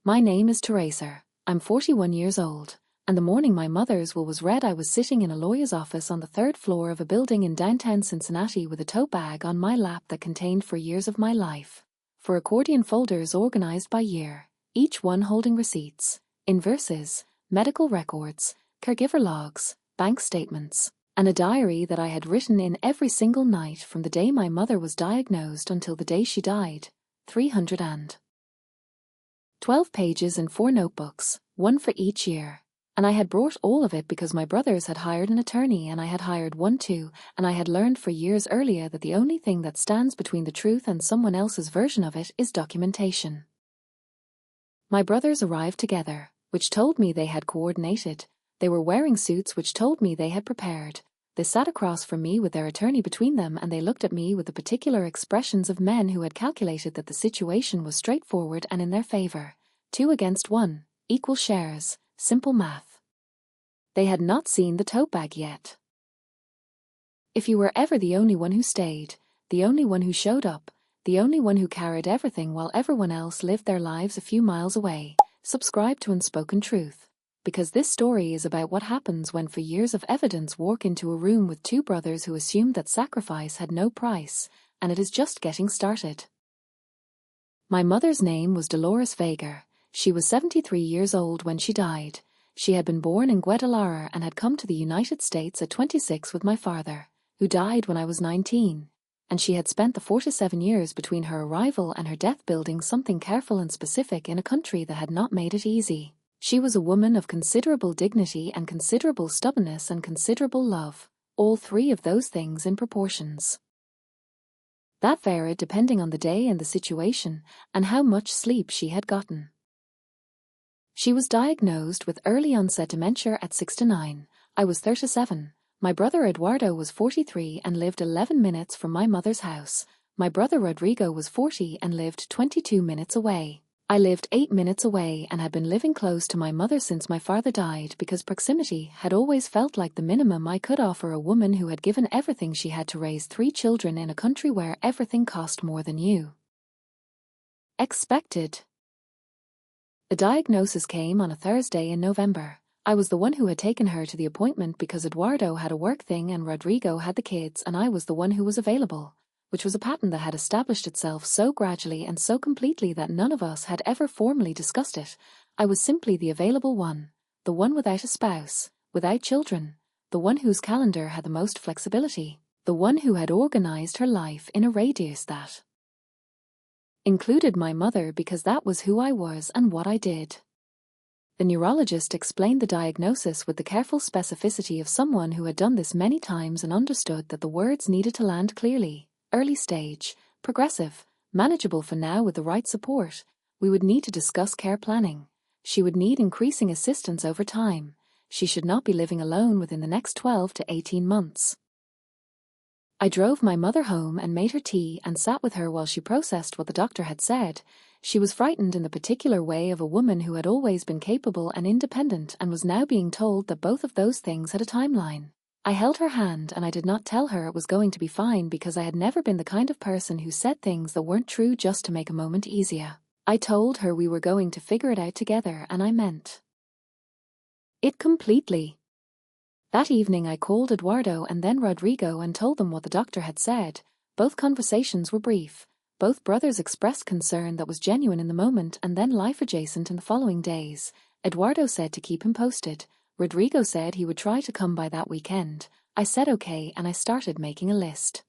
My name is Teresa. I'm 41 years old, and the morning my mother's will was read I was sitting in a lawyer's office on the third floor of a building in downtown Cincinnati with a tote bag on my lap that contained 4 years of my life. 4 accordion folders organized by year, each one holding receipts, invoices, medical records, caregiver logs, bank statements, and a diary that I had written in every single night from the day my mother was diagnosed until the day she died. 312 pages and 4 notebooks, one for each year. And I had brought all of it because my brothers had hired an attorney and I had hired one too, and I had learned for years earlier that the only thing that stands between the truth and someone else's version of it is documentation. My brothers arrived together, which told me they had coordinated. They were wearing suits, which told me they had prepared. They sat across from me with their attorney between them, and they looked at me with the particular expressions of men who had calculated that the situation was straightforward and in their favor. 2 against 1, equal shares, simple math. They had not seen the tote bag yet. If you were ever the only one who stayed, the only one who showed up, the only one who carried everything while everyone else lived their lives a few miles away, subscribe to Unspoken Truth. Because this story is about what happens when 4 years of evidence walk into a room with 2 brothers who assumed that sacrifice had no price, and it is just getting started. My mother's name was Dolores Vega. She was 73 years old when she died. She had been born in Guadalajara and had come to the United States at 26 with my father, who died when I was 19, and she had spent the 47 years between her arrival and her death building something careful and specific in a country that had not made it easy. She was a woman of considerable dignity and considerable stubbornness and considerable love, all 3 of those things in proportions that varied depending on the day and the situation, and how much sleep she had gotten. She was diagnosed with early-onset dementia at 69. I was 37. My brother Eduardo was 43 and lived 11 minutes from my mother's house. My brother Rodrigo was 40 and lived 22 minutes away. I lived 8 minutes away and had been living close to my mother since my father died because proximity had always felt like the minimum I could offer a woman who had given everything she had to raise 3 children in a country where everything cost more than you expected. The diagnosis came on a Thursday in November. I was the one who had taken her to the appointment because Eduardo had a work thing and Rodrigo had the kids, and I was the one who was available, which was a pattern that had established itself so gradually and so completely that none of us had ever formally discussed it. I was simply the available one, the one without a spouse, without children, the one whose calendar had the most flexibility, the one who had organized her life in a radius that included my mother because that was who I was and what I did. The neurologist explained the diagnosis with the careful specificity of someone who had done this many times and understood that the words needed to land clearly. Early stage, progressive, manageable for now with the right support. We would need to discuss care planning. She would need increasing assistance over time. She should not be living alone within the next 12 to 18 months. I drove my mother home and made her tea and sat with her while she processed what the doctor had said. She was frightened in the particular way of a woman who had always been capable and independent and was now being told that both of those things had a timeline. I held her hand and I did not tell her it was going to be fine because I had never been the kind of person who said things that weren't true just to make a moment easier. I told her we were going to figure it out together, and I meant it completely. That evening I called Eduardo and then Rodrigo and told them what the doctor had said. Both conversations were brief. Both brothers expressed concern that was genuine in the moment and then life adjacent in the following days. Eduardo said to keep him posted. Rodrigo said he would try to come by that weekend. I said okay and I started making a list.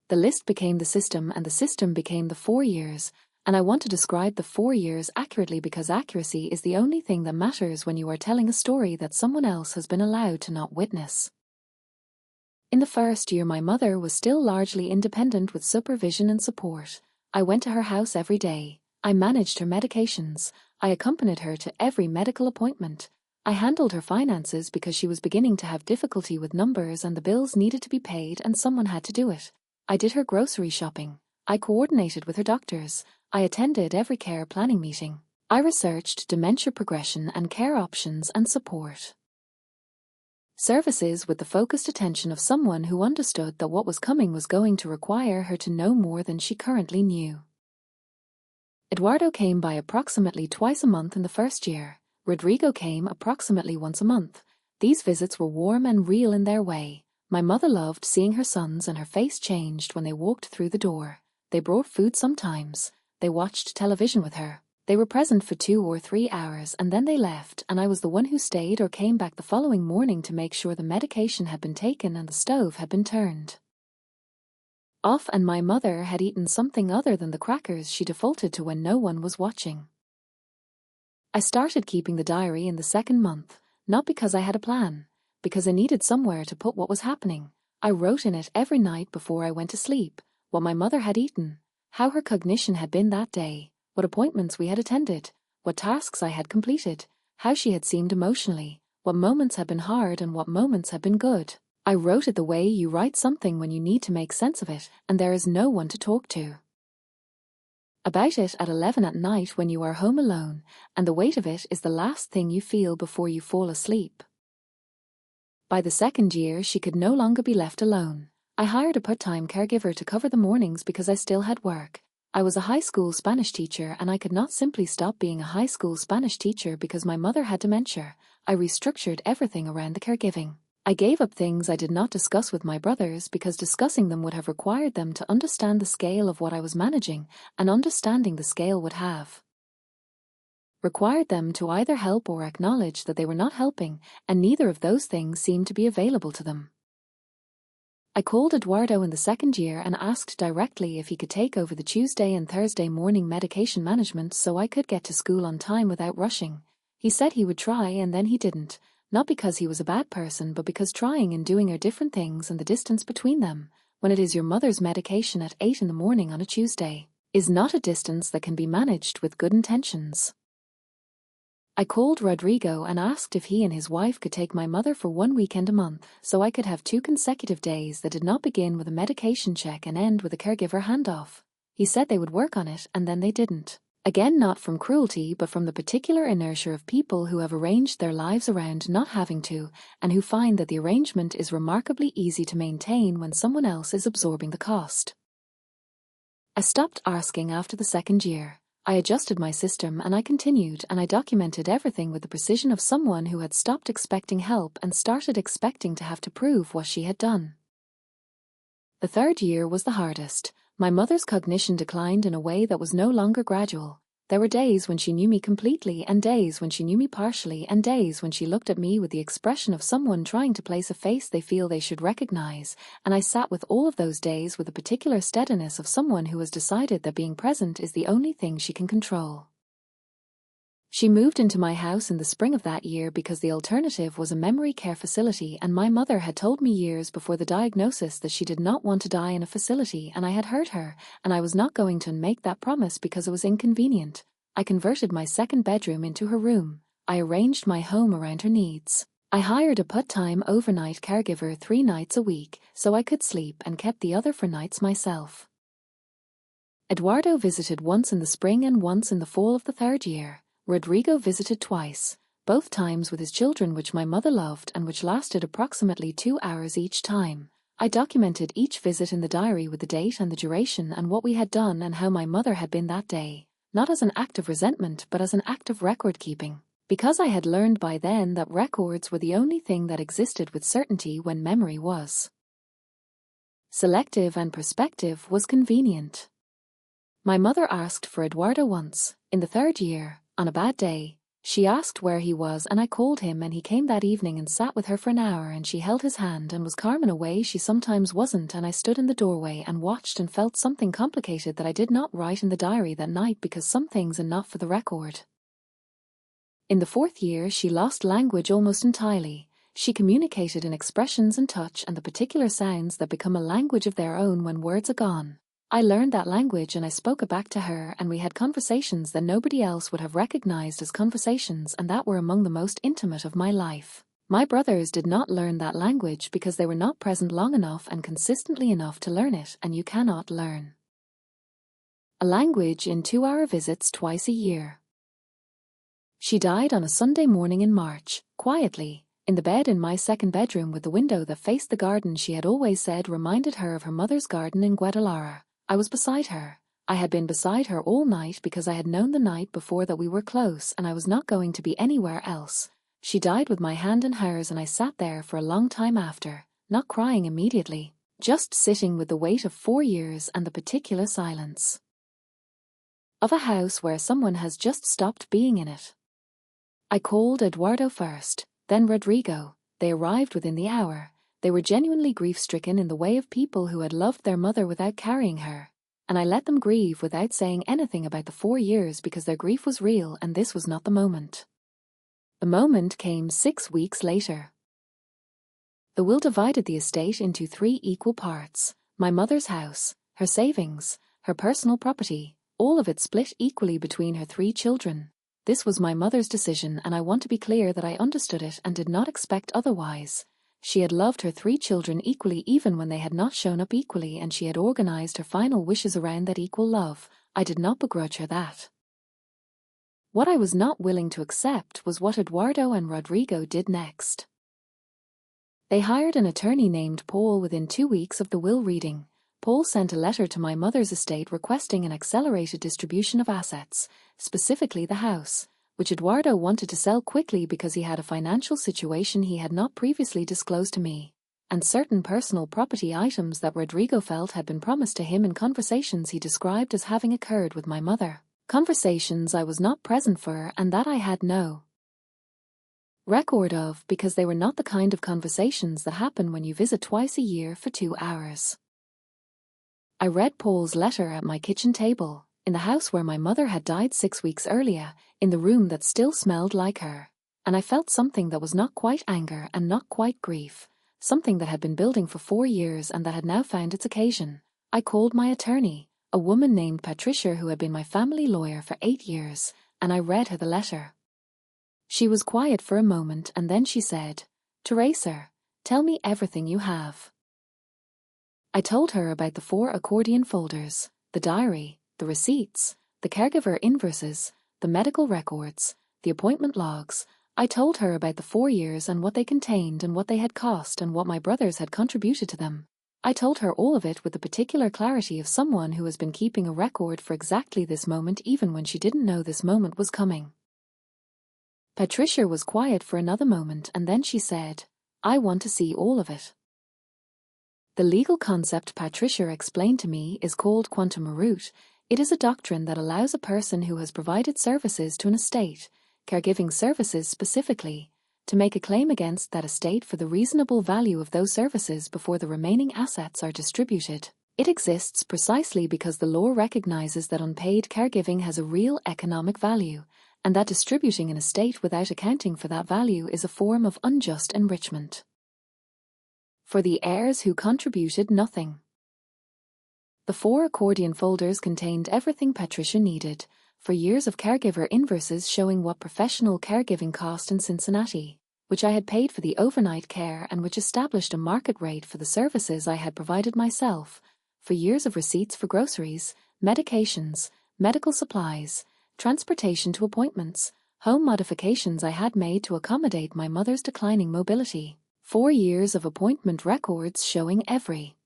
The list became the system and the system became the 4 years, and I want to describe the 4 years accurately because accuracy is the only thing that matters when you are telling a story that someone else has been allowed to not witness. In the first year my mother was still largely independent with supervision and support. I went to her house every day. I managed her medications. I accompanied her to every medical appointment. I handled her finances because she was beginning to have difficulty with numbers and the bills needed to be paid and someone had to do it. I did her grocery shopping. I coordinated with her doctors. I attended every care planning meeting. I researched dementia progression and care options and support services with the focused attention of someone who understood that what was coming was going to require her to know more than she currently knew. Eduardo came by approximately twice a month in the first year. Rodrigo came approximately once a month. These visits were warm and real in their way. My mother loved seeing her sons, and her face changed when they walked through the door. They brought food sometimes. They watched television with her. They were present for 2 or 3 hours and then they left, and I was the one who stayed or came back the following morning to make sure the medication had been taken and the stove had been turned off and my mother had eaten something other than the crackers she defaulted to when no one was watching. I started keeping the diary in the second month, not because I had a plan, because I needed somewhere to put what was happening. I wrote in it every night before I went to sleep, what my mother had eaten, how her cognition had been that day, what appointments we had attended, what tasks I had completed, how she had seemed emotionally, what moments had been hard and what moments had been good. I wrote it the way you write something when you need to make sense of it and there is no one to talk to about it at 11 at night when you are home alone, and the weight of it is the last thing you feel before you fall asleep. By the second year, she could no longer be left alone. I hired a part-time caregiver to cover the mornings because I still had work. I was a high school Spanish teacher and I could not simply stop being a high school Spanish teacher because my mother had dementia. I restructured everything around the caregiving. I gave up things I did not discuss with my brothers because discussing them would have required them to understand the scale of what I was managing, and understanding the scale would have required them to either help or acknowledge that they were not helping, and neither of those things seemed to be available to them. I called Eduardo in the second year and asked directly if he could take over the Tuesday and Thursday morning medication management so I could get to school on time without rushing. He said he would try and then he didn't. Not because he was a bad person, but because trying and doing are different things, and the distance between them, when it is your mother's medication at 8 in the morning on a Tuesday, is not a distance that can be managed with good intentions. I called Rodrigo and asked if he and his wife could take my mother for 1 weekend a month so I could have 2 consecutive days that did not begin with a medication check and end with a caregiver handoff. He said they would work on it and then they didn't. Again, not from cruelty but from the particular inertia of people who have arranged their lives around not having to, and who find that the arrangement is remarkably easy to maintain when someone else is absorbing the cost. I stopped asking after the second year. I adjusted my system and I continued, and I documented everything with the precision of someone who had stopped expecting help and started expecting to have to prove what she had done. The third year was the hardest. My mother's cognition declined in a way that was no longer gradual. There were days when she knew me completely and days when she knew me partially and days when she looked at me with the expression of someone trying to place a face they feel they should recognize, and I sat with all of those days with the particular steadiness of someone who has decided that being present is the only thing she can control. She moved into my house in the spring of that year because the alternative was a memory care facility, and my mother had told me years before the diagnosis that she did not want to die in a facility, and I had heard her, and I was not going to make that promise because it was inconvenient. I converted my second bedroom into her room. I arranged my home around her needs. I hired a part-time overnight caregiver 3 nights a week so I could sleep and kept the other for nights myself. Eduardo visited once in the spring and once in the fall of the third year. Rodrigo visited twice, both times with his children, which my mother loved and which lasted approximately 2 hours each time. I documented each visit in the diary with the date and the duration and what we had done and how my mother had been that day, not as an act of resentment but as an act of record-keeping, because I had learned by then that records were the only thing that existed with certainty when memory was selective and perspective was convenient. My mother asked for Eduardo once, in the third year. On a bad day, she asked where he was and I called him and he came that evening and sat with her for an hour and she held his hand and was calm in a way she sometimes wasn't, and I stood in the doorway and watched and felt something complicated that I did not write in the diary that night because some things are not for the record. In the fourth year she lost language almost entirely. She communicated in expressions and touch and the particular sounds that become a language of their own when words are gone. I learned that language and I spoke it back to her, and we had conversations that nobody else would have recognized as conversations and that were among the most intimate of my life. My brothers did not learn that language because they were not present long enough and consistently enough to learn it, and you cannot learn a language in 2-hour visits twice a year. She died on a Sunday morning in March, quietly, in the bed in my second bedroom with the window that faced the garden she had always said reminded her of her mother's garden in Guadalajara. I was beside her. I had been beside her all night because I had known the night before that we were close and I was not going to be anywhere else. She died with my hand in hers and I sat there for a long time after, not crying immediately, just sitting with the weight of 4 years and the particular silence of a house where someone has just stopped being in it. I called Eduardo first, then Rodrigo. They arrived within the hour. They were genuinely grief-stricken in the way of people who had loved their mother without carrying her, and I let them grieve without saying anything about the 4 years because their grief was real and this was not the moment. The moment came 6 weeks later. The will divided the estate into 3 equal parts: my mother's house, her savings, her personal property, all of it split equally between her 3 children. This was my mother's decision and I want to be clear that I understood it and did not expect otherwise. She had loved her 3 children equally even when they had not shown up equally, and she had organized her final wishes around that equal love. I did not begrudge her that. What I was not willing to accept was what Eduardo and Rodrigo did next. They hired an attorney named Paul within 2 weeks of the will reading. Paul sent a letter to my mother's estate requesting an accelerated distribution of assets, specifically the house, which Eduardo wanted to sell quickly because he had a financial situation he had not previously disclosed to me, and certain personal property items that Rodrigo felt had been promised to him in conversations he described as having occurred with my mother. Conversations I was not present for and that I had no record of because they were not the kind of conversations that happen when you visit twice a year for 2 hours. I read Paul's letter at my kitchen table, in the house where my mother had died 6 weeks earlier, in the room that still smelled like her, and I felt something that was not quite anger and not quite grief, something that had been building for 4 years and that had now found its occasion. I called my attorney, a woman named Patricia who had been my family lawyer for 8 years, and I read her the letter. She was quiet for a moment and then she said, "Teresa, tell me everything you have." I told her about the 4 accordion folders, the diary, the receipts, the caregiver invoices, the medical records, the appointment logs. I told her about the 4 years and what they contained and what they had cost and what my brothers had contributed to them. I told her all of it with the particular clarity of someone who has been keeping a record for exactly this moment even when she didn't know this moment was coming. Patricia was quiet for another moment and then she said, "I want to see all of it." The legal concept Patricia explained to me is called quantum meruit. It is a doctrine that allows a person who has provided services to an estate, caregiving services specifically, to make a claim against that estate for the reasonable value of those services before the remaining assets are distributed. It exists precisely because the law recognizes that unpaid caregiving has a real economic value, and that distributing an estate without accounting for that value is a form of unjust enrichment for the heirs who contributed nothing. The 4 accordion folders contained everything Patricia needed, for years of caregiver invoices showing what professional caregiving cost in Cincinnati, which I had paid for the overnight care and which established a market rate for the services I had provided myself, for years of receipts for groceries, medications, medical supplies, transportation to appointments, home modifications I had made to accommodate my mother's declining mobility, 4 years of appointment records showing every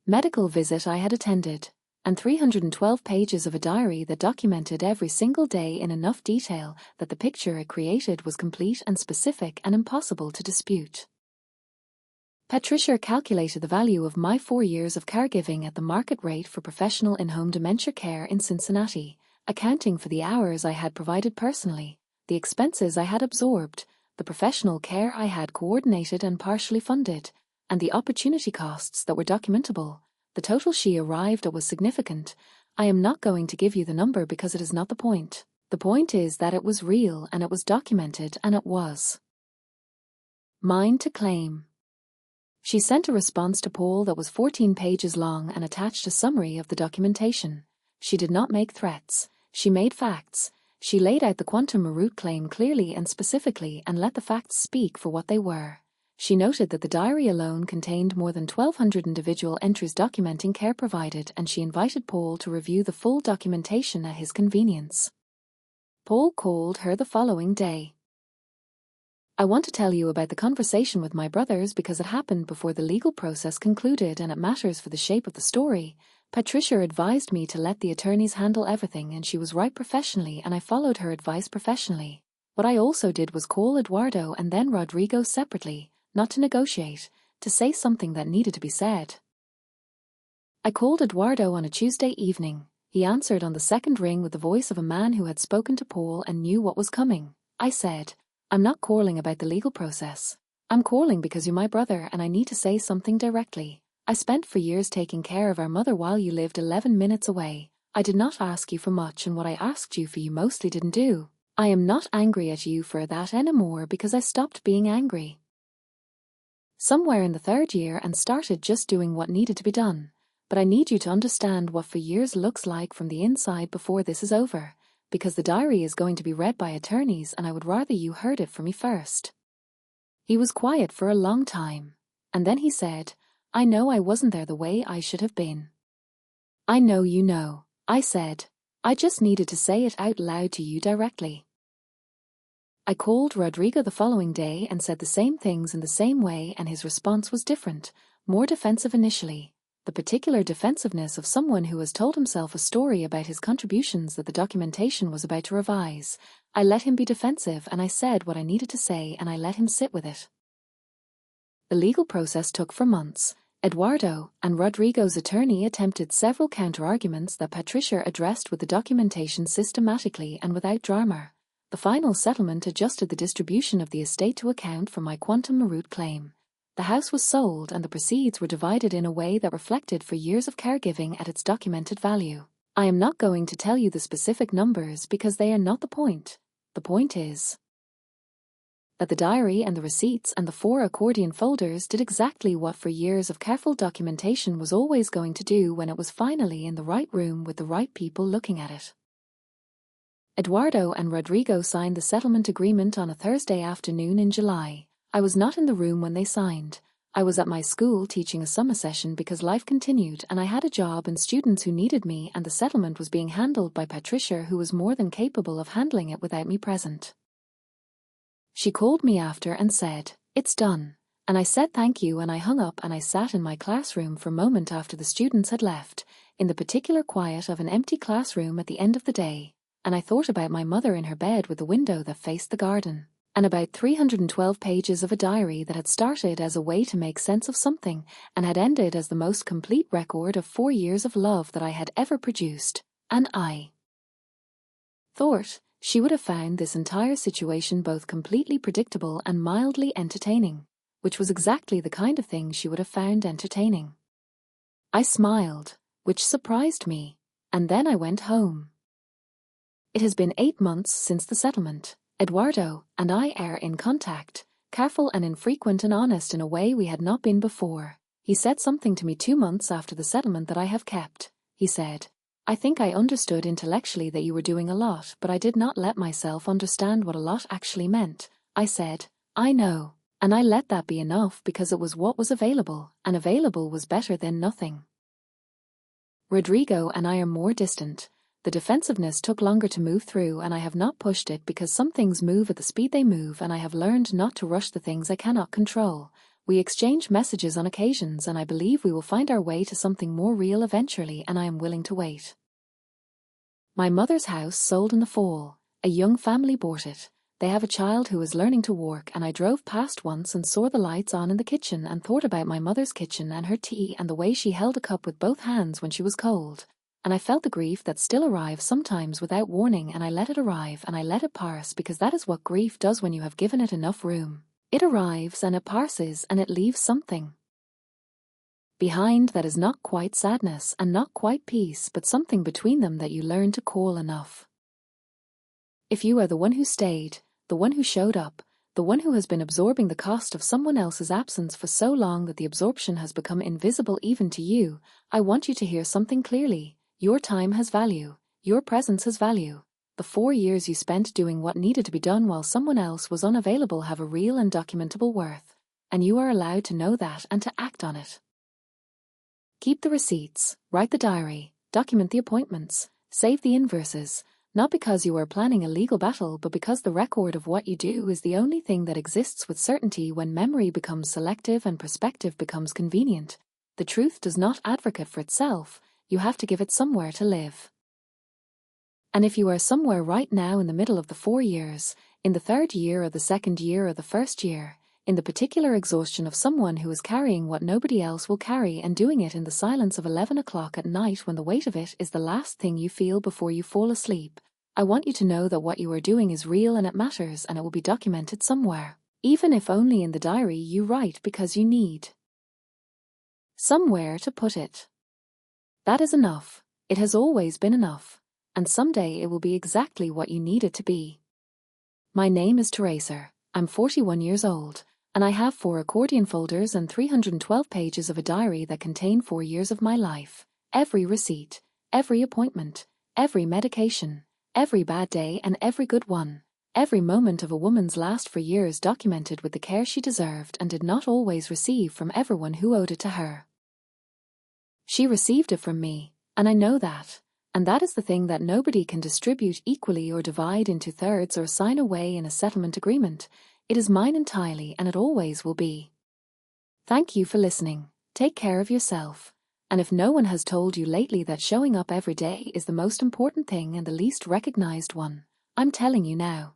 medical visit I had attended, and 312 pages of a diary that documented every single day in enough detail that the picture it created was complete and specific and impossible to dispute. Patricia calculated the value of my 4 years of caregiving at the market rate for professional in-home dementia care in Cincinnati, accounting for the hours I had provided personally, the expenses I had absorbed, the professional care I had coordinated and partially funded, and the opportunity costs that were documentable. The total she arrived at was significant. I am not going to give you the number because it is not the point. The point is that it was real and it was documented and it was mine to claim. She sent a response to Paul that was 14 pages long and attached a summary of the documentation. She did not make threats. She made facts. She laid out the quantum meruit claim clearly and specifically and let the facts speak for what they were. She noted that the diary alone contained more than 1,200 individual entries documenting care provided, and she invited Paul to review the full documentation at his convenience. Paul called her the following day. "I want to tell you about the conversation with my brothers because it happened before the legal process concluded and it matters for the shape of the story. Patricia advised me to let the attorneys handle everything, and she was right professionally, and I followed her advice professionally. What I also did was call Eduardo and then Rodrigo separately, not to negotiate, to say something that needed to be said. I called Eduardo on a Tuesday evening. He answered on the second ring with the voice of a man who had spoken to Paul and knew what was coming. I said, "I'm not calling about the legal process. I'm calling because you're my brother and I need to say something directly. I spent for years taking care of our mother while you lived 11 minutes away. I did not ask you for much, and what I asked you for you mostly didn't do. I am not angry at you for that anymore because I stopped being angry somewhere in the third year and started just doing what needed to be done. But I need you to understand what for years looks like from the inside before this is over, because the diary is going to be read by attorneys and I would rather you heard it from me first." He was quiet for a long time, and then he said, "I know I wasn't there the way I should have been." "I know you know," I said. "I just needed to say it out loud to you directly." I called Rodrigo the following day and said the same things in the same way, and his response was different, more defensive initially. The particular defensiveness of someone who has told himself a story about his contributions that the documentation was about to revise. I let him be defensive and I said what I needed to say and I let him sit with it. The legal process took for months. Eduardo and Rodrigo's attorney attempted several counter-arguments that Patricia addressed with the documentation systematically and without drama. The final settlement adjusted the distribution of the estate to account for my quantum meruit claim. The house was sold and the proceeds were divided in a way that reflected for years of caregiving at its documented value. I am not going to tell you the specific numbers because they are not the point. The point is that the diary and the receipts and the 4 accordion folders did exactly what for years of careful documentation was always going to do when it was finally in the right room with the right people looking at it. Eduardo and Rodrigo signed the settlement agreement on a Thursday afternoon in July. I was not in the room when they signed. I was at my school teaching a summer session because life continued and I had a job and students who needed me, and the settlement was being handled by Patricia, who was more than capable of handling it without me present. She called me after and said, "It's done." And I said thank you and I hung up and I sat in my classroom for a moment after the students had left, in the particular quiet of an empty classroom at the end of the day, and I thought about my mother in her bed with the window that faced the garden, and about 312 pages of a diary that had started as a way to make sense of something and had ended as the most complete record of 4 years of love that I had ever produced, and I thought she would have found this entire situation both completely predictable and mildly entertaining, which was exactly the kind of thing she would have found entertaining. I smiled, which surprised me, and then I went home. It has been 8 months since the settlement. Eduardo and I are in contact, careful and infrequent and honest in a way we had not been before. He said something to me 2 months after the settlement that I have kept. He said, "I think I understood intellectually that you were doing a lot, but I did not let myself understand what a lot actually meant." I said, "I know," and I let that be enough because it was what was available, and available was better than nothing. Rodrigo and I are more distant. The defensiveness took longer to move through and I have not pushed it because some things move at the speed they move and I have learned not to rush the things I cannot control. We exchange messages on occasions and I believe we will find our way to something more real eventually, and I am willing to wait. My mother's house sold in the fall. A young family bought it. They have a child who is learning to walk, and I drove past once and saw the lights on in the kitchen and thought about my mother's kitchen and her tea and the way she held a cup with both hands when she was cold. And I felt the grief that still arrives sometimes without warning, and I let it arrive and I let it pass because that is what grief does when you have given it enough room. It arrives and it passes and it leaves something behind that is not quite sadness and not quite peace, but something between them that you learn to call enough. If you are the one who stayed, the one who showed up, the one who has been absorbing the cost of someone else's absence for so long that the absorption has become invisible even to you, I want you to hear something clearly. Your time has value. Your presence has value. The 4 years you spent doing what needed to be done while someone else was unavailable have a real and documentable worth, and you are allowed to know that and to act on it. Keep the receipts, write the diary, document the appointments, save the invoices, not because you are planning a legal battle but because the record of what you do is the only thing that exists with certainty when memory becomes selective and perspective becomes convenient. The truth does not advocate for itself, you have to give it somewhere to live. And if you are somewhere right now in the middle of the 4 years, in the 3rd year or the 2nd year or the 1st year, in the particular exhaustion of someone who is carrying what nobody else will carry and doing it in the silence of 11 o'clock at night when the weight of it is the last thing you feel before you fall asleep, I want you to know that what you are doing is real and it matters and it will be documented somewhere, even if only in the diary you write because you need somewhere to put it. That is enough. It has always been enough. And someday it will be exactly what you need it to be. My name is Teresa. I'm 41 years old, and I have 4 accordion folders and 312 pages of a diary that contain 4 years of my life. Every receipt, every appointment, every medication, every bad day and every good one. Every moment of a woman's last 4 years documented with the care she deserved and did not always receive from everyone who owed it to her. She received it from me, and I know that. And that is the thing that nobody can distribute equally or divide into thirds or sign away in a settlement agreement. It is mine entirely and it always will be. Thank you for listening. Take care of yourself. And if no one has told you lately that showing up every day is the most important thing and the least recognized one, I'm telling you now.